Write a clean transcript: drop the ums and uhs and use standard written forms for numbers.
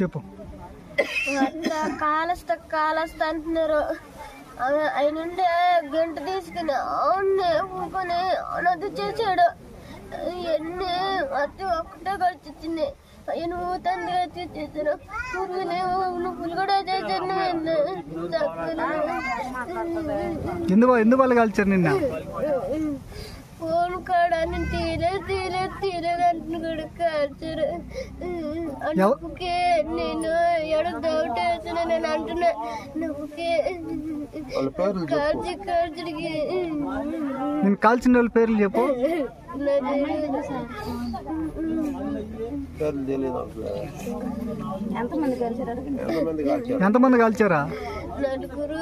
చెప్పు. కాలస్తా అంటున్నారు. ఆయన ఉండే గంట తీసుకుని అవును ఊకొని అనది చేసాడు. ఎన్ని అతి ఒక్కటే కలిసిచ్చింది. ఆయన తండ్రిగా తెచ్చేసాను. పువ్వులు కూడా చేశాను. ఎందువల్ల కలిచారు నిన్న? ఫోన్ కాడ తీలేదు అంటున్న కూడా కాల్చారు. అందుకే నేను ఎడ డౌట్ వేసాను. నేను అంటున్నా నువ్వుకే కాల్చడికి నేను కాల్చిన వాళ్ళ పేర్లు చెప్పు. ఎంతమంది కాల్చారా? నలుగురు.